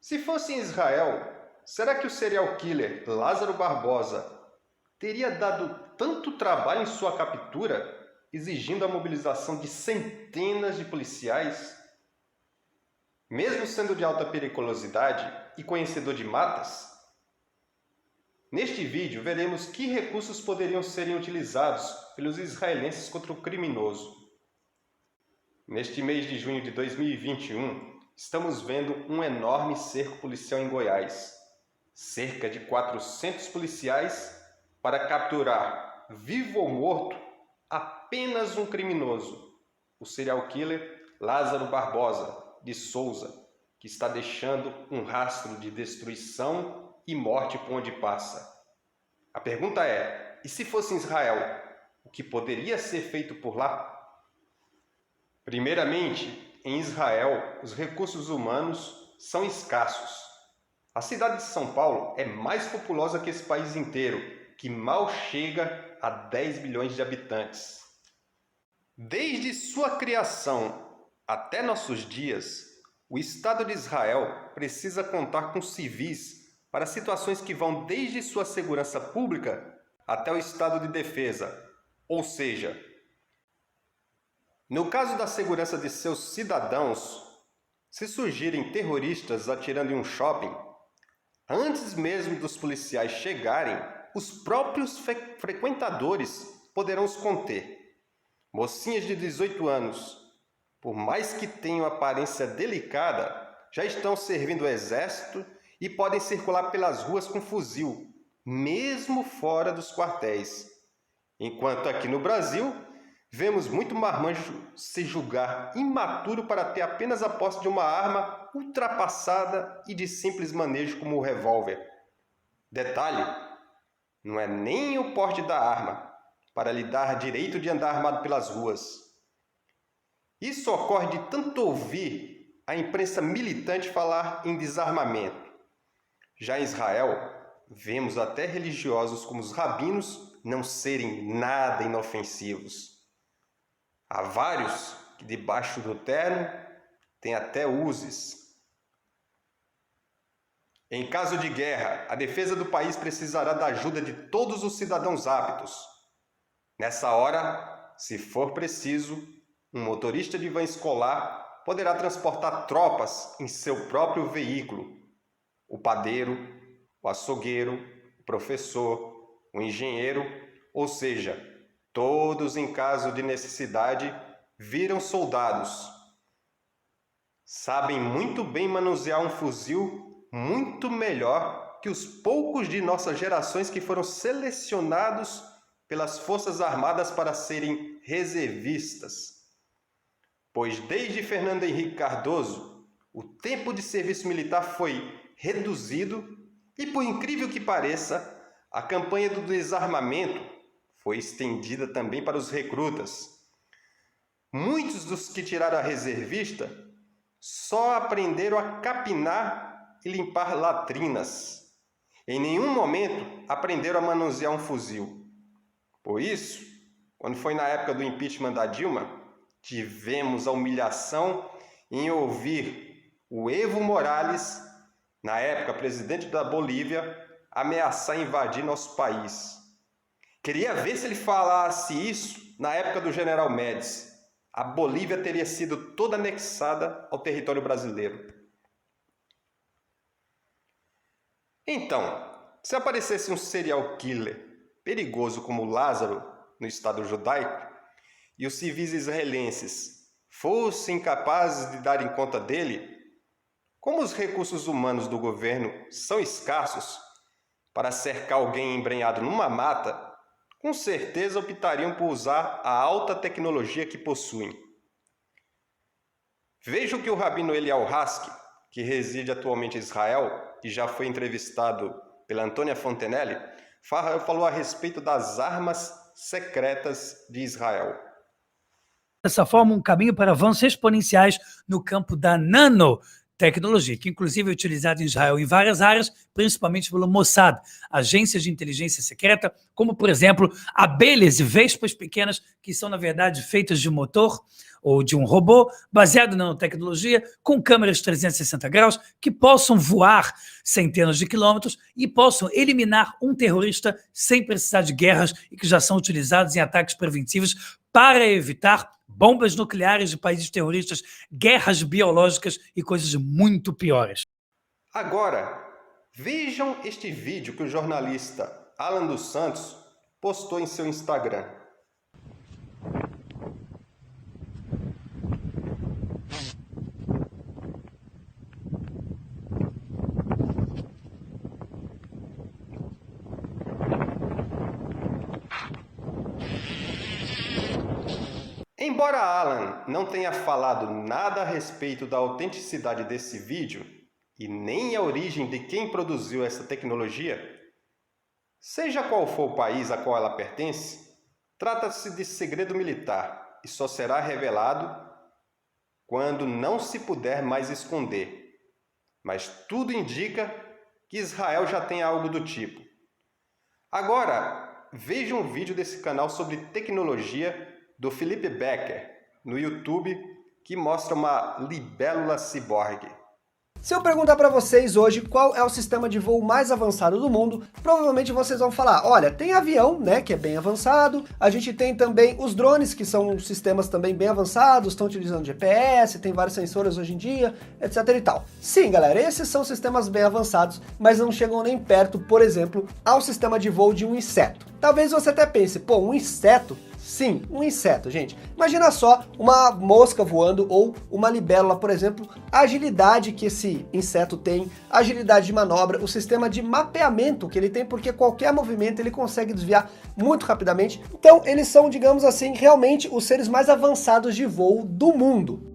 Se fosse em Israel, será que o serial killer Lázaro Barbosa teria dado tanto trabalho em sua captura, exigindo a mobilização de centenas de policiais? Mesmo sendo de alta periculosidade e conhecedor de matas? Neste vídeo, veremos que recursos poderiam ser utilizados pelos israelenses contra o criminoso. Neste mês de junho de 2021, estamos vendo um enorme cerco policial em Goiás. Cerca de 400 policiais para capturar, vivo ou morto, apenas um criminoso, o serial killer Lázaro Barbosa de Souza, que está deixando um rastro de destruição e morte por onde passa. A pergunta é, e se fosse em Israel, o que poderia ser feito por lá? Primeiramente, em Israel, os recursos humanos são escassos. A cidade de São Paulo é mais populosa que esse país inteiro, que mal chega a 10 milhões de habitantes. Desde sua criação até nossos dias, o Estado de Israel precisa contar com civis para situações que vão desde sua segurança pública até o estado de defesa, ou seja, no caso da segurança de seus cidadãos, se surgirem terroristas atirando em um shopping, antes mesmo dos policiais chegarem, os próprios frequentadores poderão os conter. Mocinhas de 18 anos, por mais que tenham aparência delicada, já estão servindo o exército e podem circular pelas ruas com fuzil, mesmo fora dos quartéis. Enquanto aqui no Brasil, vemos muito marmanjo se julgar imaturo para ter apenas a posse de uma arma ultrapassada e de simples manejo como o revólver. Detalhe, não é nem o porte da arma para lhe dar direito de andar armado pelas ruas. Isso ocorre de tanto ouvir a imprensa militante falar em desarmamento. Já em Israel, vemos até religiosos como os rabinos não serem nada inofensivos. Há vários que debaixo do terno têm até uzes. Em caso de guerra, a defesa do país precisará da ajuda de todos os cidadãos aptos. Nessa hora, se for preciso, um motorista de van escolar poderá transportar tropas em seu próprio veículo. O padeiro, o açougueiro, o professor, o engenheiro, ou seja, todos em caso de necessidade viram soldados. Sabem muito bem manusear um fuzil muito melhor que os poucos de nossas gerações que foram selecionados pelas Forças Armadas para serem reservistas. Pois desde Fernando Henrique Cardoso, o tempo de serviço militar foi reduzido e, por incrível que pareça, a campanha do desarmamento foi estendida também para os recrutas. Muitos dos que tiraram a reservista só aprenderam a capinar e limpar latrinas. Em nenhum momento aprenderam a manusear um fuzil. Por isso, quando foi na época do impeachment da Dilma, tivemos a humilhação em ouvir o Evo Morales, na época presidente da Bolívia, ameaçar invadir nosso país. Queria ver se ele falasse isso na época do General Médici. A Bolívia teria sido toda anexada ao território brasileiro. Então, se aparecesse um serial killer perigoso como Lázaro no Estado judaico e os civis israelenses fossem capazes de darem conta dele, como os recursos humanos do governo são escassos para cercar alguém embrenhado numa mata, com certeza optariam por usar a alta tecnologia que possuem. Veja o que o rabino Eliel Haskell, que reside atualmente em Israel e já foi entrevistado pela Antônia Fontenelle, falou a respeito das armas secretas de Israel. Dessa forma, um caminho para avanços exponenciais no campo da tecnologia, que inclusive é utilizada em Israel em várias áreas, principalmente pelo Mossad, agências de inteligência secreta, como, por exemplo, abelhas e vespas pequenas, que são, na verdade, feitas de motor ou de um robô, baseado na nanotecnologia, com câmeras 360 graus, que possam voar centenas de quilômetros e possam eliminar um terrorista sem precisar de guerras e que já são utilizados em ataques preventivos para evitar bombas nucleares de países terroristas, guerras biológicas e coisas muito piores. Agora, vejam este vídeo que o jornalista Alan dos Santos postou em seu Instagram. Embora Alan não tenha falado nada a respeito da autenticidade desse vídeo e nem a origem de quem produziu essa tecnologia, seja qual for o país a qual ela pertence, trata-se de segredo militar e só será revelado quando não se puder mais esconder. Mas tudo indica que Israel já tem algo do tipo. Agora, veja um vídeo desse canal sobre tecnologia do Felipe Becker, no YouTube, que mostra uma libélula ciborgue. Se eu perguntar para vocês hoje qual é o sistema de voo mais avançado do mundo, provavelmente vocês vão falar, olha, tem avião, né, que é bem avançado, a gente tem também os drones, que são sistemas também bem avançados, estão utilizando GPS, tem vários sensores hoje em dia, etc e tal. Sim, galera, esses são sistemas bem avançados, mas não chegam nem perto, por exemplo, ao sistema de voo de um inseto. Talvez você até pense, pô, um inseto? Sim, um inseto, gente. Imagina só uma mosca voando ou uma libélula, por exemplo, a agilidade que esse inseto tem, a agilidade de manobra, o sistema de mapeamento que ele tem, porque qualquer movimento ele consegue desviar muito rapidamente. Então, eles são, digamos assim, realmente os seres mais avançados de voo do mundo.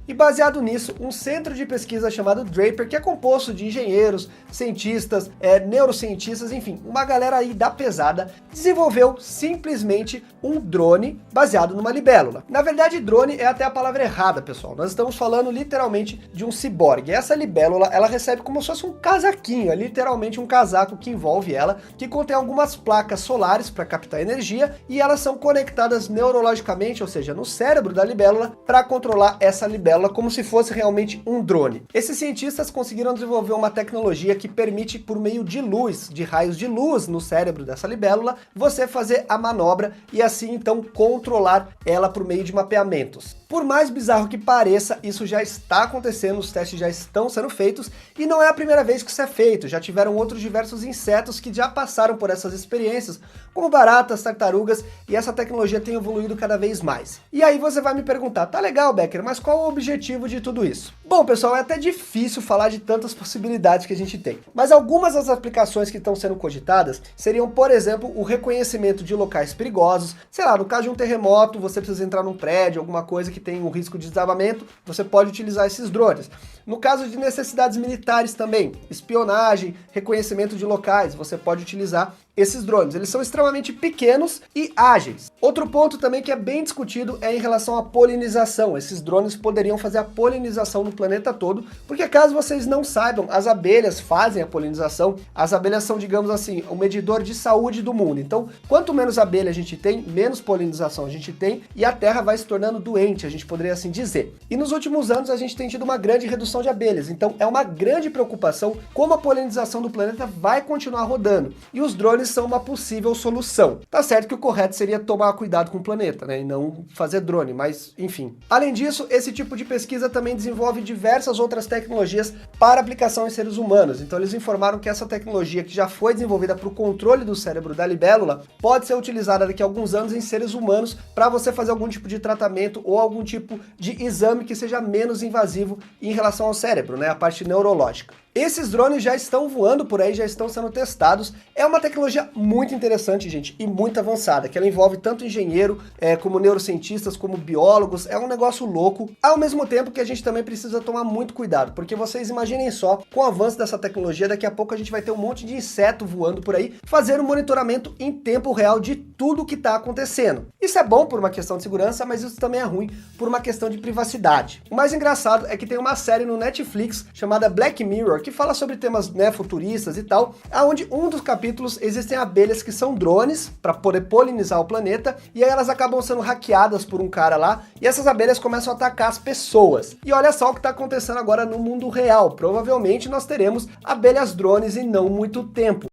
E baseado nisso, um centro de pesquisa chamado Draper, que é composto de engenheiros, cientistas, neurocientistas, enfim, uma galera aí da pesada, desenvolveu simplesmente um drone baseado numa libélula. Na verdade, drone é até a palavra errada, pessoal. Nós estamos falando literalmente de um ciborgue. Essa libélula, ela recebe como se fosse um casaquinho, é literalmente um casaco que envolve ela, que contém algumas placas solares para captar energia, e elas são conectadas neurologicamente, ou seja, no cérebro da libélula, para controlar essa libélula como se fosse realmente um drone. Esses cientistas conseguiram desenvolver uma tecnologia que permite, por meio de luz, de raios de luz no cérebro dessa libélula, você fazer a manobra e assim então controlar ela por meio de mapeamentos. Por mais bizarro que pareça, isso já está acontecendo, os testes já estão sendo feitos e não é a primeira vez que isso é feito, já tiveram outros diversos insetos que já passaram por essas experiências, como baratas, tartarugas, e essa tecnologia tem evoluído cada vez mais. E aí você vai me perguntar, tá legal, Becker, mas qual o objetivo de tudo isso? Bom, pessoal, é até difícil falar de tantas possibilidades que a gente tem, mas algumas das aplicações que estão sendo cogitadas seriam, por exemplo, o reconhecimento de locais perigosos, sei lá, no caso de um terremoto, você precisa entrar num prédio, alguma coisa que tem um risco de desabamento, você pode utilizar esses drones. No caso de necessidades militares também, espionagem, reconhecimento de locais, você pode utilizar esses drones. Eles são extremamente pequenos e ágeis. Outro ponto também que é bem discutido é em relação à polinização. Esses drones poderiam fazer a polinização no planeta todo, porque caso vocês não saibam, as abelhas fazem a polinização. As abelhas são, digamos assim, o medidor de saúde do mundo. Então, quanto menos abelha a gente tem, menos polinização a gente tem e a Terra vai se tornando doente, a gente poderia assim dizer. E nos últimos anos a gente tem tido uma grande redução de abelhas, então é uma grande preocupação como a polinização do planeta vai continuar rodando. E os drones são uma possível solução. Tá certo que o correto seria tomar cuidado com o planeta, né, e não fazer drone, mas enfim. Além disso, esse tipo de pesquisa também desenvolve diversas outras tecnologias para aplicação em seres humanos. Então eles informaram que essa tecnologia que já foi desenvolvida para o controle do cérebro da libélula pode ser utilizada daqui a alguns anos em seres humanos para você fazer algum tipo de tratamento ou algum tipo de exame que seja menos invasivo em relação ao cérebro, né, a parte neurológica. Esses drones já estão voando por aí, já estão sendo testados. É uma tecnologia muito interessante, gente, e muito avançada, que ela envolve tanto engenheiro, como neurocientistas, como biólogos. É um negócio louco, ao mesmo tempo que a gente também precisa tomar muito cuidado, porque vocês imaginem só, com o avanço dessa tecnologia, daqui a pouco a gente vai ter um monte de inseto voando por aí, fazendo monitoramento em tempo real de tudo que está acontecendo. Isso é bom por uma questão de segurança, mas isso também é ruim por uma questão de privacidade. O mais engraçado é que tem uma série no Netflix chamada Black Mirror, que fala sobre temas, né, futuristas e tal, aonde um dos capítulos existem abelhas que são drones para poder polinizar o planeta, e aí elas acabam sendo hackeadas por um cara lá, e essas abelhas começam a atacar as pessoas. E olha só o que está acontecendo agora no mundo real. Provavelmente nós teremos abelhas drones em não muito tempo.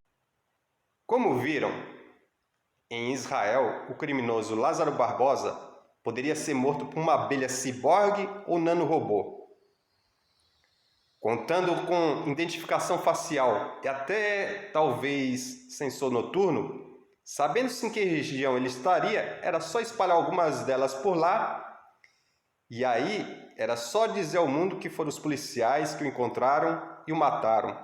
Como viram, em Israel, o criminoso Lázaro Barbosa poderia ser morto por uma abelha ciborgue ou nanorobô. Contando com identificação facial e até talvez sensor noturno, sabendo-se em que região ele estaria, era só espalhar algumas delas por lá, e aí era só dizer ao mundo que foram os policiais que o encontraram e o mataram.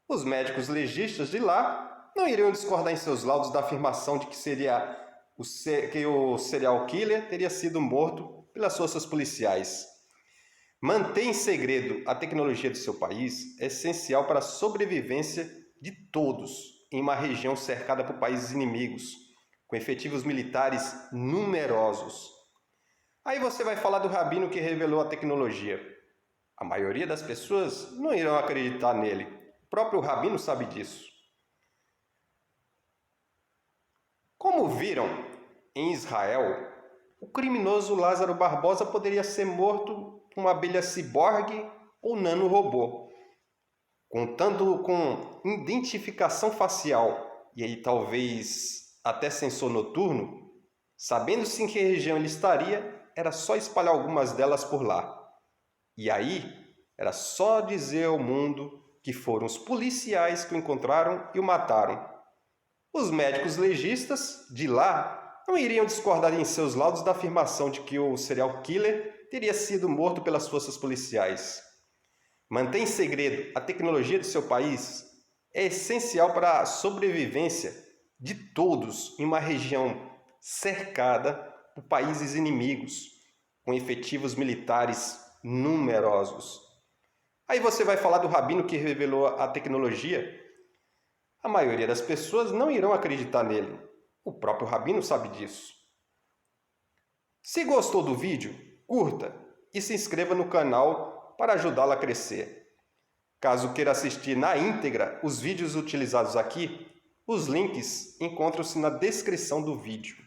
Os médicos legistas de lá não iriam discordar em seus laudos da afirmação de que o serial killer teria sido morto pelas forças policiais. Manter em segredo a tecnologia do seu país é essencial para a sobrevivência de todos em uma região cercada por países inimigos, com efetivos militares numerosos. Aí você vai falar do rabino que revelou a tecnologia. A maioria das pessoas não irão acreditar nele. O próprio rabino sabe disso. Como viram, em Israel, o criminoso Lázaro Barbosa poderia ser morto por uma abelha ciborgue ou nanorobô. Contando com identificação facial e aí talvez até sensor noturno, sabendo-se em que região ele estaria, era só espalhar algumas delas por lá. E aí, era só dizer ao mundo que foram os policiais que o encontraram e o mataram. Os médicos legistas de lá não iriam discordar em seus laudos da afirmação de que o serial killer teria sido morto pelas forças policiais. Manter em segredo a tecnologia do seu país é essencial para a sobrevivência de todos em uma região cercada por países inimigos, com efetivos militares numerosos. Aí você vai falar do rabino que revelou a tecnologia. A maioria das pessoas não irão acreditar nele. O próprio rabino sabe disso. Se gostou do vídeo, curta e se inscreva no canal para ajudá-lo a crescer. Caso queira assistir na íntegra os vídeos utilizados aqui, os links encontram-se na descrição do vídeo.